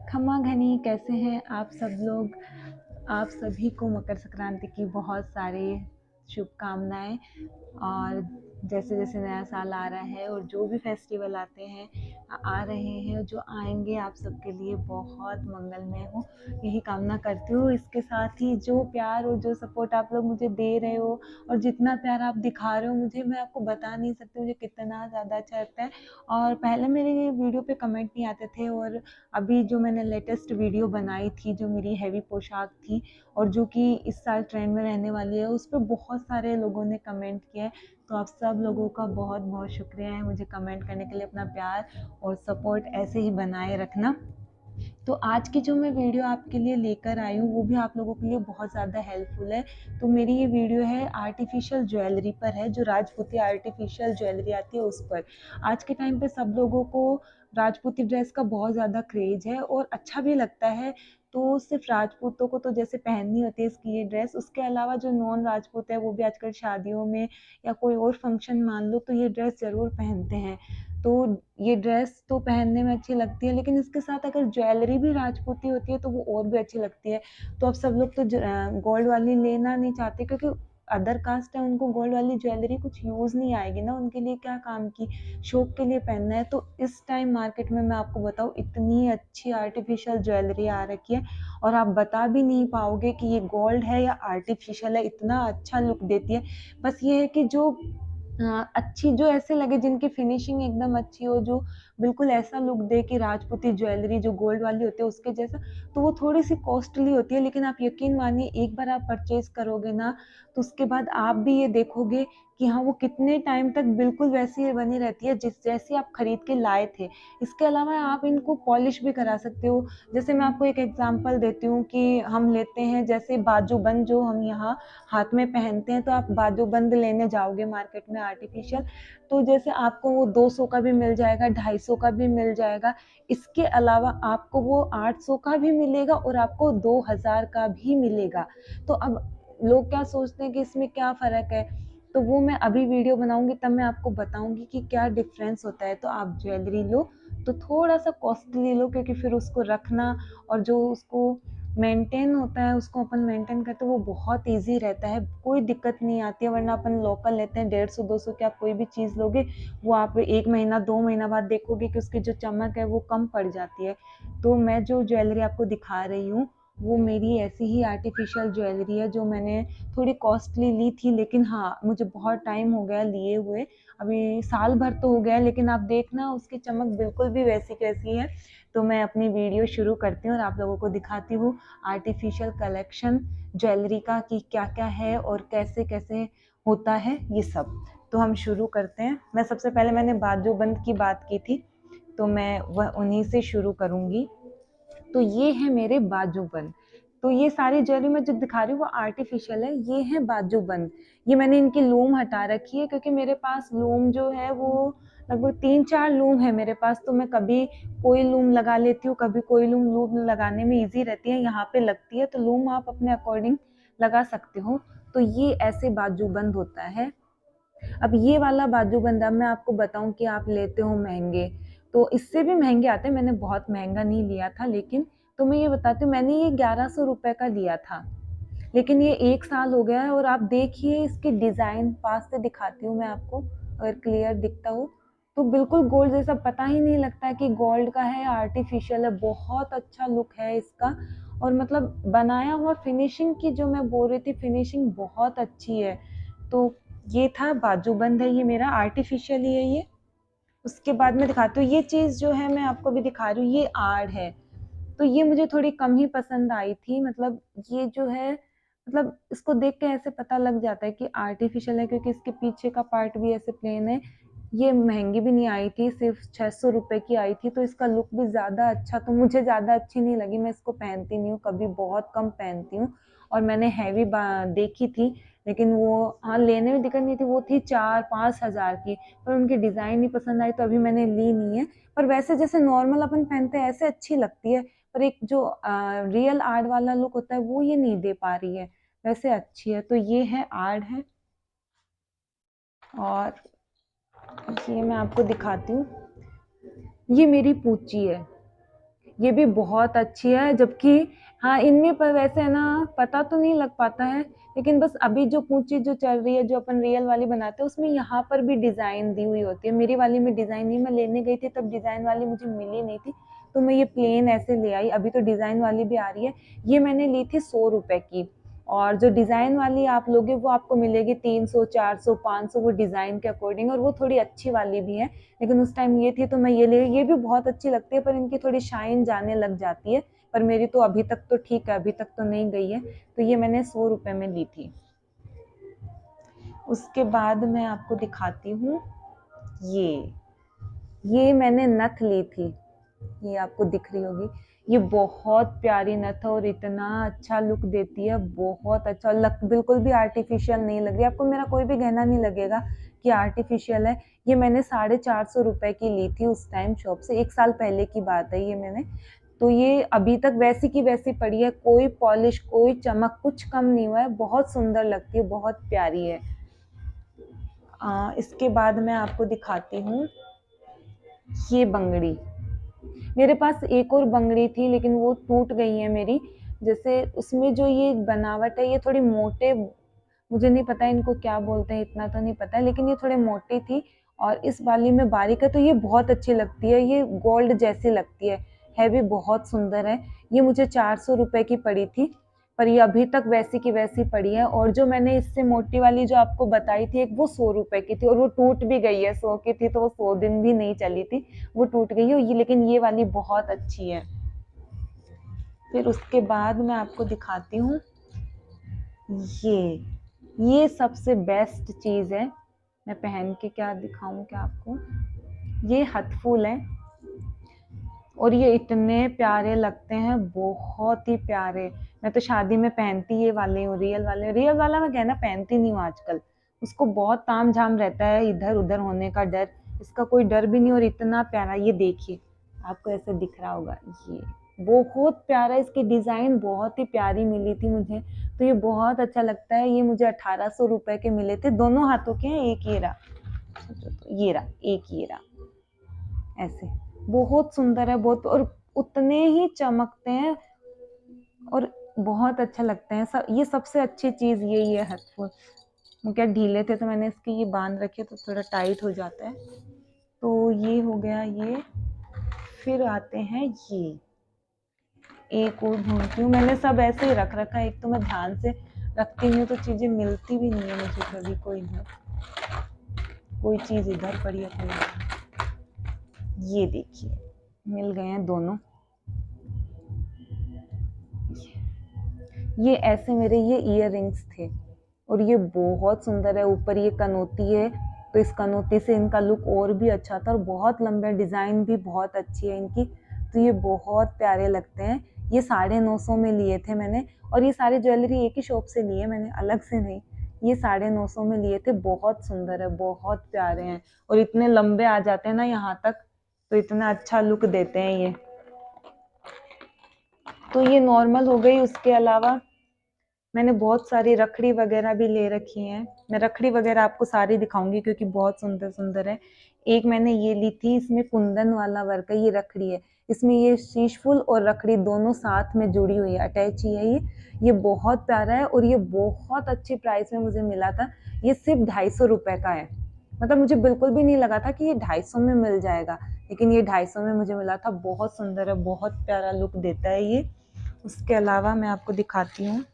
खमा घनी, कैसे हैं आप सब लोग। आप सभी को मकर संक्रांति की बहुत सारी शुभकामनाएं। और जैसे जैसे नया साल आ रहा है और जो भी फेस्टिवल आते हैं आ रहे हैं, जो आएंगे, आप सबके लिए बहुत मंगलमय हो, यही कामना करती हूँ। इसके साथ ही जो प्यार और जो सपोर्ट आप लोग मुझे दे रहे हो और जितना प्यार आप दिखा रहे हो मुझे, मैं आपको बता नहीं सकती मुझे कितना ज़्यादा अच्छा लगता है। और पहले मेरे वीडियो पे कमेंट नहीं आते थे, और अभी जो मैंने लेटेस्ट वीडियो बनाई थी, जो मेरी हैवी पोशाक थी और जो कि इस साल ट्रेंड में रहने वाली है, उस पर बहुत सारे लोगों ने कमेंट किया है। तो आप सब लोगों का बहुत बहुत शुक्रिया है मुझे कमेंट करने के लिए। अपना प्यार और सपोर्ट ऐसे ही बनाए रखना। तो आज की जो मैं वीडियो आपके लिए लेकर आई हूँ वो भी आप लोगों के लिए बहुत ज़्यादा हेल्पफुल है। तो मेरी ये वीडियो है आर्टिफिशियल ज्वेलरी पर है, जो राजपूती आर्टिफिशियल ज्वेलरी आती है उस पर। आज के टाइम पे सब लोगों को राजपूती ड्रेस का बहुत ज़्यादा क्रेज है और अच्छा भी लगता है। तो सिर्फ राजपूतों को तो जैसे पहननी होती है इसकी ये ड्रेस, उसके अलावा जो नॉन राजपूत है वो भी आजकल शादियों में या कोई और फंक्शन मान लो तो ये ड्रेस ज़रूर पहनते हैं। तो ये ड्रेस तो पहनने में अच्छी लगती है, लेकिन इसके साथ अगर ज्वेलरी भी राजपूती होती है तो वो और भी अच्छी लगती है। तो अब सब लोग तो गोल्ड वाली लेना नहीं चाहते, क्योंकि अदर कास्ट है, उनको गोल्ड वाली ज्वेलरी कुछ यूज़ नहीं आएगी ना, उनके लिए क्या काम की, शौक के लिए पहनना है। तो इस टाइम मार्केट में मैं आपको बताऊँ इतनी अच्छी आर्टिफिशियल ज्वेलरी आ रखी है, और आप बता भी नहीं पाओगे कि ये गोल्ड है या आर्टिफिशियल है, इतना अच्छा लुक देती है। बस ये है कि जो अच्छी, जो ऐसे लगे जिनकी फिनिशिंग एकदम अच्छी हो, जो बिल्कुल ऐसा लुक दे कि राजपूती ज्वेलरी जो गोल्ड वाली होती है उसके जैसा, तो वो थोड़ी सी कॉस्टली होती है। लेकिन आप यकीन मानिए, एक बार आप परचेज करोगे ना तो उसके बाद आप भी ये देखोगे कि हाँ, वो कितने टाइम तक बिल्कुल वैसी बनी रहती है जिस जैसी आप खरीद के लाए थे। इसके अलावा आप इनको पॉलिश भी करा सकते हो। जैसे मैं आपको एक एग्जांपल देती हूँ कि हम लेते हैं जैसे बाजूबंद, जो हम यहाँ हाथ में पहनते हैं, तो आप बाजूबंद लेने जाओगे मार्केट में आर्टिफिशियल, तो जैसे आपको वो 200 का भी मिल जाएगा, 250 का भी मिल जाएगा। इसके अलावा आपको वो 800 का भी मिलेगा और आपको 2000 का भी मिलेगा। तो अब लोग क्या सोचते हैं कि इसमें क्या फ़र्क है, तो वो मैं अभी वीडियो बनाऊंगी तब मैं आपको बताऊंगी कि क्या डिफरेंस होता है। तो आप ज्वेलरी लो तो थोड़ा सा कॉस्टली लो, क्योंकि फिर उसको रखना और जो उसको मेंटेन होता है, उसको अपन मेंटेन करते हैं, वो बहुत इजी रहता है, कोई दिक्कत नहीं आती है। वरना अपन लोकल लेते हैं 150-200 की, आप कोई भी चीज़ लोगे वो आप 1 महीना 2 महीना बाद देखोगे कि उसकी जो चमक है वो कम पड़ जाती है। तो मैं जो ज्वेलरी आपको दिखा रही हूँ वो मेरी ऐसी ही आर्टिफिशियल ज्वेलरी है, जो मैंने थोड़ी कॉस्टली ली थी, लेकिन हाँ मुझे बहुत टाइम हो गया लिए हुए, अभी साल भर तो हो गया, लेकिन आप देखना उसकी चमक बिल्कुल भी वैसी कैसी है। तो मैं अपनी वीडियो शुरू करती हूँ और आप लोगों को दिखाती हूँ आर्टिफिशियल कलेक्शन ज्वेलरी का, कि क्या क्या है और कैसे कैसे होता है ये सब। तो हम शुरू करते हैं। मैं सबसे पहले, मैंने बाजूबंद की बात की थी तो मैं वह उन्हीं से शुरू करूँगी। तो ये है मेरे बाजूबंद। तो ये सारी ज्वेलरी मैं जो दिखा रही हूँ वो आर्टिफिशियल है, ये है बाजूबंद। ये मैंने इनकी लूम हटा रखी है, क्योंकि मेरे पास लूम जो है वो लगभग 3-4 लूम है मेरे पास। तो मैं कभी कोई लूम लगा लेती हूँ, कभी कोई लूम, लूम लगाने में इजी रहती है, यहाँ पे लगती है, तो लूम आप अपने अकॉर्डिंग लगा सकते हो। तो ये ऐसे बाजूबंद होता है। अब ये वाला बाजूबंद, अब मैं आपको बताऊं कि आप लेते हो महंगे तो इससे भी महंगे आते हैं, मैंने बहुत महंगा नहीं लिया था, लेकिन तो मैं ये बताती हूँ, मैंने ये 1100 रुपए का लिया था, लेकिन ये 1 साल हो गया है। और आप देखिए इसकी डिज़ाइन, पास से दिखाती हूँ मैं आपको, अगर क्लियर दिखता हो तो बिल्कुल गोल्ड जैसा, पता ही नहीं लगता है कि गोल्ड का है या आर्टिफिशियल है। बहुत अच्छा लुक है इसका, और मतलब बनाया हुआ, फिनिशिंग की जो मैं बोल रही थी, फिनिशिंग बहुत अच्छी है। तो ये था बाजूबंद है, ये मेरा आर्टिफिशियल ही है ये। उसके बाद मैं दिखाती हूँ ये चीज़ जो है, मैं आपको भी दिखा रही हूँ, ये आड़ है। तो ये मुझे थोड़ी कम ही पसंद आई थी, मतलब ये जो है, मतलब इसको देख के ऐसे पता लग जाता है कि आर्टिफिशियल है, क्योंकि इसके पीछे का पार्ट भी ऐसे प्लेन है। ये महंगी भी नहीं आई थी, सिर्फ 600 रुपए की आई थी। तो इसका लुक भी ज़्यादा अच्छा, तो मुझे ज़्यादा अच्छी नहीं लगी, मैं इसको पहनती नहीं हूँ कभी, बहुत कम पहनती हूँ। और मैंने हैवी देखी थी, लेकिन वो, हाँ, लेने में दिक्कत नहीं थी, वो थी 4-5 हज़ार की, पर उनकी डिज़ाइन नहीं पसंद आई तो अभी मैंने ली नहीं है। पर वैसे जैसे नॉर्मल अपन पहनते हैं ऐसे अच्छी लगती है, पर एक जो रियल आर्ट वाला लुक होता है वो ये नहीं दे पा रही है, वैसे अच्छी है। तो ये है आर्ट है। और ये मैं आपको दिखाती हूँ, ये मेरी पूची है। ये भी बहुत अच्छी है, जबकि हाँ इनमें पर वैसे है ना पता तो नहीं लग पाता है, लेकिन बस अभी जो कूची जो चल रही है जो अपन रियल वाली बनाते हैं उसमें यहाँ पर भी डिजाइन दी हुई होती है। मेरी वाली में डिजाइन नहीं, मैं लेने गई थी तब डिजाइन वाली मुझे मिली नहीं थी, तो मैं ये प्लेन ऐसे ले आई। अभी तो डिजाइन वाली भी आ रही है। ये मैंने ली थी 100 रुपए की, और जो डिजाइन वाली आप लोगे वो आपको मिलेगी 300, 400, 500, वो डिजाइन के अकॉर्डिंग, और वो थोड़ी अच्छी वाली भी है। लेकिन उस टाइम ये थी तो मैं ये ले, ये भी बहुत अच्छी लगती है, पर इनकी थोड़ी शाइन जाने लग जाती है। पर मेरी तो अभी तक तो ठीक है, अभी तक तो नहीं गई है। तो ये मैंने 100 रुपए में ली थी। उसके बाद मैं आपको दिखाती हूँ, ये मैंने नथ ली थी, ये आपको दिख रही होगी। ये बहुत प्यारी नथ है और इतना अच्छा लुक देती है, बहुत अच्छा लग, बिल्कुल भी आर्टिफिशियल नहीं लग रही। आपको मेरा कोई भी गहना नहीं लगेगा कि आर्टिफिशियल है। ये मैंने 450 रुपए की ली थी उस टाइम शॉप से, 1 साल पहले की बात है ये मैंने। तो ये अभी तक वैसी की वैसी पड़ी है, कोई पॉलिश कोई चमक कुछ कम नहीं हुआ है, बहुत सुंदर लगती है, बहुत प्यारी है। इसके बाद मैं आपको दिखाती हूँ ये बंगड़ी। मेरे पास एक और बंगड़ी थी लेकिन वो टूट गई है मेरी। जैसे उसमें जो ये बनावट है ये थोड़ी मोटे, मुझे नहीं पता इनको क्या बोलते हैं, इतना तो नहीं पता है, लेकिन ये थोड़े मोटी थी और इस वाली में बारीक है, तो ये बहुत अच्छी लगती है, ये गोल्ड जैसी लगती है भी बहुत सुंदर है। ये मुझे 400 रुपए की पड़ी थी, पर ये अभी तक वैसी की वैसी पड़ी है। और जो मैंने इससे मोटी वाली जो आपको बताई थी एक, वो 100 रुपए की थी और वो टूट भी गई है। 100 की थी तो वो 100 दिन भी नहीं चली थी, वो टूट गई है। ये लेकिन ये वाली बहुत अच्छी है। फिर उसके बाद मैं आपको दिखाती हूँ ये सबसे बेस्ट चीज़ है। मैं पहन के क्या दिखाऊं क्या आपको, ये हथफूल है और ये इतने प्यारे लगते हैं, बहुत ही प्यारे। मैं तो शादी में पहनती ये वाले हूँ, रियल वाला मैं कहना पहनती नहीं हूँ आजकल। उसको बहुत ताम झाम रहता है, इधर उधर होने का डर, इसका कोई डर भी नहीं। और इतना प्यारा, ये देखिए आपको ऐसे दिख रहा होगा, ये बहुत प्यारा, इसकी डिजाइन बहुत ही प्यारी मिली थी मुझे, तो ये बहुत अच्छा लगता है। ये मुझे 1800 रुपए के मिले थे, दोनों हाथों के हैं, एक ये रहा, ये रहा, एक ये रहा, ऐसे बहुत सुंदर है बहुत, और उतने ही चमकते हैं और बहुत अच्छा लगते हैं सब। ये सबसे अच्छी चीज यही है हेडफोन। वो क्या ढीले थे तो मैंने इसके ये बांध रखे तो थोड़ा टाइट हो जाता है। तो ये हो गया ये। फिर आते हैं ये, एक और ढूंढती हूँ, मैंने सब ऐसे ही रख रखा है, एक तो मैं ध्यान से रखती हूँ तो चीजें मिलती भी नहीं है मुझे कभी। कोई चीज इधर पड़ी है, कोई, ये देखिए मिल गए हैं दोनों। ये ऐसे मेरे ये इयररिंग्स थे और ये बहुत सुंदर है। ऊपर ये कनोती है तो इस कनोती से इनका लुक और भी अच्छा था, और बहुत लंबे, डिजाइन भी बहुत अच्छी है इनकी, तो ये बहुत प्यारे लगते हैं। ये 950 में लिए थे मैंने, और ये सारी ज्वेलरी एक ही शॉप से लिए मैंने, अलग से नहीं। ये 950 में लिए थे, बहुत सुंदर है, बहुत प्यारे हैं, और इतने लंबे आ जाते हैं ना यहाँ तक, तो इतना अच्छा लुक देते हैं ये। तो ये नॉर्मल हो गई। उसके अलावा मैंने बहुत सारी रखड़ी वगैरह भी ले रखी हैं। मैं रखड़ी वगैरह आपको सारी दिखाऊंगी क्योंकि बहुत सुंदर सुंदर है। एक मैंने ये ली थी, इसमें कुंदन वाला वर्क है, ये रखड़ी है, इसमें ये शीश फूल और रखड़ी दोनों साथ में जुड़ी हुई है, अटैच ही है ये बहुत प्यारा है और ये बहुत अच्छी प्राइस में मुझे मिला था। ये सिर्फ 250 रुपए का है, मतलब मुझे बिल्कुल भी नहीं लगा था कि ये 250 में मिल जाएगा, लेकिन ये 250 में मुझे मिला था। बहुत सुंदर है, बहुत प्यारा लुक देता है ये। उसके अलावा मैं आपको दिखाती हूँ,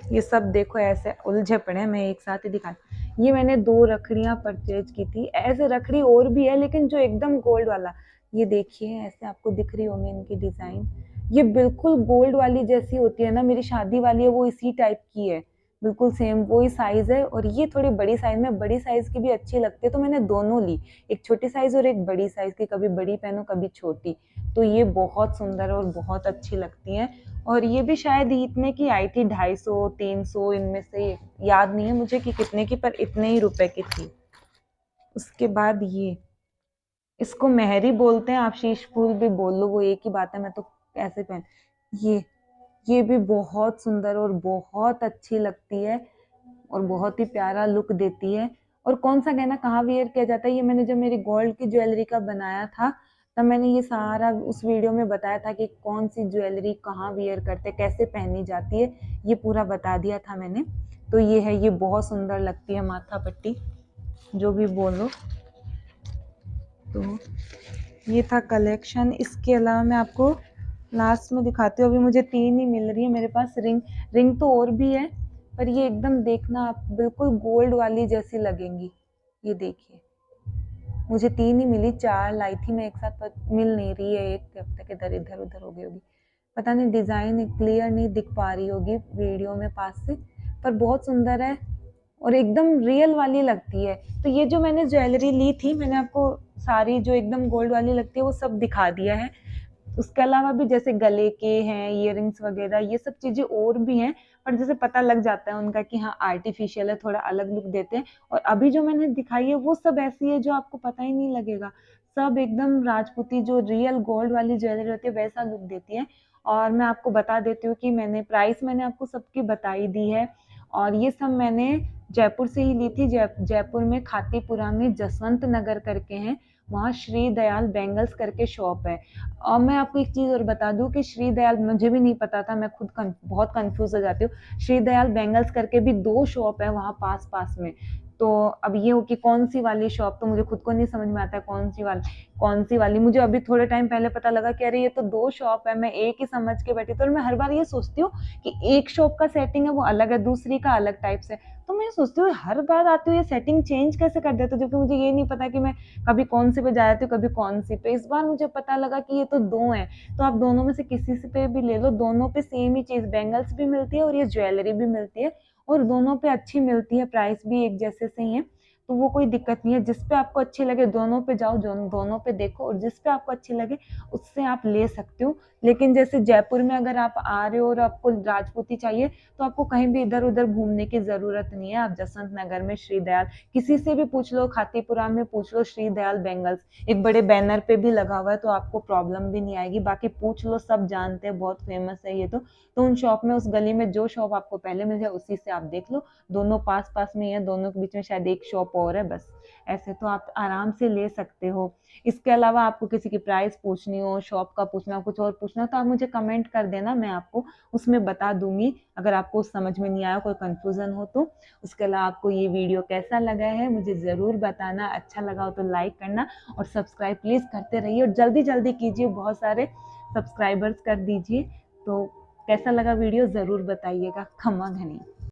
ये सब देखो ऐसे उलझे पड़े हैं, मैं एक साथ ही दिखा। ये मैंने 2 रखड़ियां परचेज की थी। ऐसे रखड़ी और भी है लेकिन जो एकदम गोल्ड वाला, ये देखिए ऐसे आपको दिख रही होंगी इनकी डिजाइन, ये बिल्कुल गोल्ड वाली जैसी होती है ना, मेरी शादी वाली है वो इसी टाइप की है, बिल्कुल सेम वही साइज है। और ये थोड़ी बड़ी साइज में, बड़ी साइज की भी अच्छी लगती है तो मैंने दोनों ली, एक छोटी साइज और एक बड़ी साइज की, कभी बड़ी पहनो कभी छोटी। तो ये बहुत सुंदर है और बहुत अच्छी लगती है। और ये भी शायद इतने की आई थी, 250 300 इनमें से, याद नहीं है मुझे कि कितने की, पर इतने ही रुपए की थी। उसके बाद ये, इसको मेहरी बोलते हैं, आप शीश फूल भी बोल लो, वो एक ही बात है, मैं तो ऐसे पहन। ये ये भी बहुत सुंदर और बहुत अच्छी लगती है और बहुत ही प्यारा लुक देती है। और कौन सा गहना कहाँ वियर किया जाता है, ये मैंने जब मेरी गोल्ड की ज्वेलरी का बनाया था तब मैंने ये सारा उस वीडियो में बताया था कि कौन सी ज्वेलरी कहाँ वियर करते, कैसे पहनी जाती है, ये पूरा बता दिया था मैंने। तो ये है, ये बहुत सुंदर लगती है माथा पट्टी, जो भी बोलो। तो ये था कलेक्शन। इसके अलावा मैं आपको लास्ट में दिखाती हूँ। अभी मुझे 3 ही मिल रही है मेरे पास। रिंग तो और भी है, पर ये एकदम देखना आप बिल्कुल गोल्ड वाली जैसी लगेंगी। ये देखिए, मुझे 3 ही मिली, 4 लाई थी मैं एक साथ, पर मिल नहीं रही है। एक अब तक इधर उधर हो गई होगी, पता नहीं, डिज़ाइन क्लियर नहीं दिख पा रही होगी वीडियो में पास से, पर बहुत सुंदर है और एकदम रियल वाली लगती है। तो ये जो मैंने ज्वेलरी ली थी, मैंने आपको सारी जो एकदम गोल्ड वाली लगती है वो सब दिखा दिया है। उसके अलावा भी जैसे गले के हैं, इयररिंग्स वगैरह, ये सब चीज़ें और भी हैं, पर जैसे पता लग जाता है उनका कि हाँ आर्टिफिशियल है, थोड़ा अलग लुक देते हैं। और अभी जो मैंने दिखाई है वो सब ऐसी है जो आपको पता ही नहीं लगेगा, सब एकदम राजपूती जो रियल गोल्ड वाली ज्वेलरी होती है वैसा लुक देती है। और मैं आपको बता देती हूँ कि मैंने प्राइस मैंने आपको सबकी बताई दी है। और ये सब मैंने जयपुर से ही ली थी। जयपुर में खातीपुरा में जसवंत नगर करके हैं, वहाँ श्री दयाल बैंगल्स करके शॉप है। और मैं आपको एक चीज़ और बता दूं कि श्री दयाल, मुझे भी नहीं पता था, मैं खुद बहुत कंफ्यूज हो जाती हूँ। श्री दयाल बैंगल्स करके भी 2 शॉप है वहाँ पास पास में। तो अब ये हो कि कौन सी वाली शॉप, तो मुझे खुद को नहीं समझ में आता है कौन सी वाली। मुझे अभी थोड़े टाइम पहले पता लगा कि अरे ये तो 2 शॉप है, मैं एक ही समझ के बैठी। तो मैं हर बार ये सोचती हूँ कि एक शॉप का सेटिंग है वो अलग है, दूसरी का अलग टाइप से। तो मैं सोचती हूँ हर बार आती हूँ ये सेटिंग चेंज कैसे कर देते हो, जबकि मुझे ये नहीं पता कि मैं कभी कौन सी पे जा रही थी, कभी कौन सी पे। इस बार मुझे पता लगा कि ये तो 2 हैं, तो आप दोनों में से किसी से पे भी ले लो, दोनों पे सेम ही चीज़, बैंगल्स भी मिलती है और ये ज्वेलरी भी मिलती है, और दोनों पे अच्छी मिलती है, प्राइस भी एक जैसे से ही है। तो वो कोई दिक्कत नहीं है, जिस पे आपको अच्छी लगे दोनों पे जाओ, दोनों पे देखो, और जिस पे आपको अच्छी लगे उससे आप ले सकते हो। लेकिन जैसे जयपुर में अगर आप आ रहे हो और आपको राजपूती चाहिए, तो आपको कहीं भी इधर उधर घूमने की ज़रूरत नहीं है। आप जसवंत नगर में श्री दयाल, किसी से भी पूछ लो, खातीपुरा में पूछ लो श्री दयाल बैंगल्स, एक बड़े बैनर पे भी लगा हुआ है, तो आपको प्रॉब्लम भी नहीं आएगी। बाकी पूछ लो, सब जानते हैं, बहुत फेमस है ये। तो उन शॉप में, उस गली में जो शॉप आपको पहले मिल जाए उसी से आप देख लो, दोनों पास पास में है, दोनों के बीच में शायद एक शॉप और है बस। ऐसे तो आप आराम से ले सकते हो। इसके अलावा आपको किसी की प्राइस पूछनी हो, शॉप का पूछना हो, कुछ और पूछना हो, तो आप मुझे कमेंट कर देना, मैं आपको उसमें बता दूंगी, अगर आपको समझ में नहीं आया, कोई कंफ्यूजन हो तो। उसके अलावा आपको ये वीडियो कैसा लगा है मुझे ज़रूर बताना, अच्छा लगा हो तो लाइक करना और सब्सक्राइब प्लीज़ करते रहिए, और जल्दी जल्दी कीजिए, बहुत सारे सब्सक्राइबर्स कर दीजिए। तो कैसा लगा वीडियो ज़रूर बताइएगा। खमा घनी।